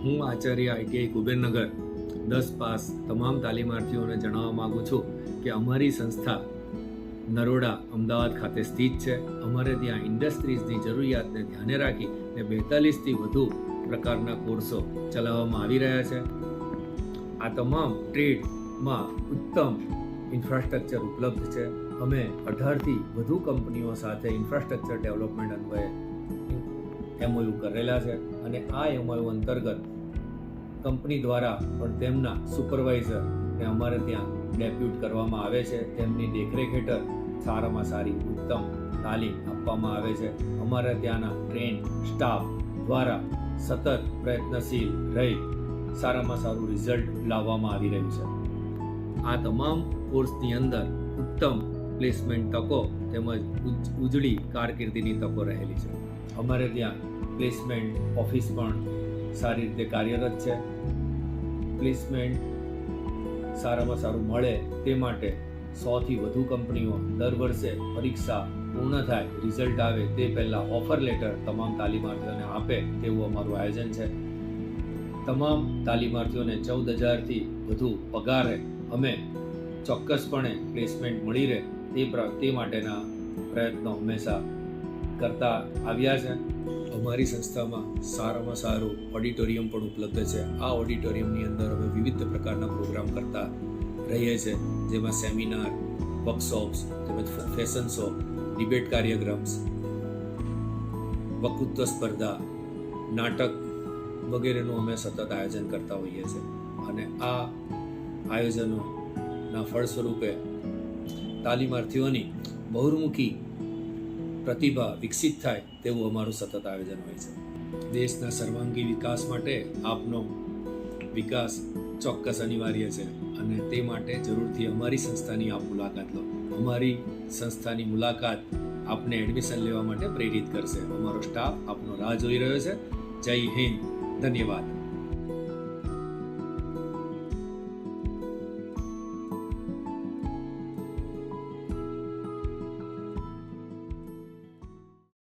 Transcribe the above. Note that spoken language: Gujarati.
હું આચાર્ય ITI કુબેરનગર 10 પાસ તમામ તાલીમાર્થીઓને જણાવવા માગું છું કે અમારી સંસ્થા નરોડા અમદાવાદ ખાતે સ્થિત છે. અમારે ત્યાં ઇન્ડસ્ટ્રીઝની જરૂરિયાતને ધ્યાને રાખીને 42થી વધુ પ્રકારના કોર્સો ચલાવવામાં આવી રહ્યા છે. આ તમામ ટ્રેડમાં ઉત્તમ ઇન્ફ્રાસ્ટ્રક્ચર ઉપલબ્ધ છે. અમે 18થી વધુ કંપનીઓ સાથે ઇન્ફ્રાસ્ટ્રક્ચર ડેવલપમેન્ટ અન્વયે MOU કરેલા છે અને આ MOU અંતર્ગત કંપની દ્વારા પણ તેમના સુપરવાઇઝરને અમારે ત્યાં ડેપ્યુટ કરવામાં આવે છે. તેમની દેખરેખ હેઠળ સારામાં સારી ઉત્તમ તાલીમ આપવામાં આવે છે. અમારા ત્યાંના ટ્રેન સ્ટાફ દ્વારા સતત પ્રયત્નશીલ રહી સારામાં સારું રિઝલ્ટ લાવવામાં આવી રહ્યું છે. આ તમામ કોર્સની અંદર ઉત્તમ પ્લેસમેન્ટ તકો તેમજ ઉજળી કારકિર્દીની તકો રહેલી છે. અમારે ત્યાં પ્લેસમેન્ટ ઓફિસ પણ સારી રીતે કાર્યરત છે. પ્લેસમેન્ટ સારામાં સારું મળે તે માટે 100થી વધુ કંપનીઓ દર વર્ષે પરીક્ષા પૂર્ણ થાય, રિઝલ્ટ આવે તે પહેલાં ઓફર લેટર તમામ તાલીમાર્થીઓને આપે તેવું અમારું આયોજન છે. તમામ તાલીમાર્થીઓને 14,000થી વધુ પગારે અમે ચોક્કસપણે પ્લેસમેન્ટ મળી રહે તે માટેના પ્રયત્નો હંમેશા કરતા આવ્યા છે. અમારી સંસ્થામાં સારામાં સારું ઓડિટોરિયમ પણ ઉપલબ્ધ છે. આ ઓડિટોરિયમની અંદર અમે વિવિધ પ્રકારના પ્રોગ્રામ કરતા રહીએ છીએ, જેમાં સેમિનાર, વર્કશોપ્સ તેમજ ફેશન શો, ડિબેટ કાર્યક્રમ્સ, વક્તૃત્વ સ્પર્ધા, નાટક વગેરેનું અમે સતત આયોજન કરતા હોઈએ છીએ અને આ આયોજનોના ફળ સ્વરૂપે તાલીમાર્થીઓની બહુમુખી પ્રતિભા વિકસિત થાય તેવું અમારું સતત આયોજન હોય છે. દેશના સર્વાંગી વિકાસ માટે આપનો વિકાસ ચોક્કસ અનિવાર્ય છે અને તે માટે જરૂરથી અમારી સંસ્થાની આપ મુલાકાત લો. અમારી સંસ્થાની મુલાકાત આપને એડમિશન લેવા માટે પ્રેરિત કરશે. અમારો સ્ટાફ આપનો રાહ જોઈ રહ્યો છે. જય હિન્દ. ધન્યવાદ.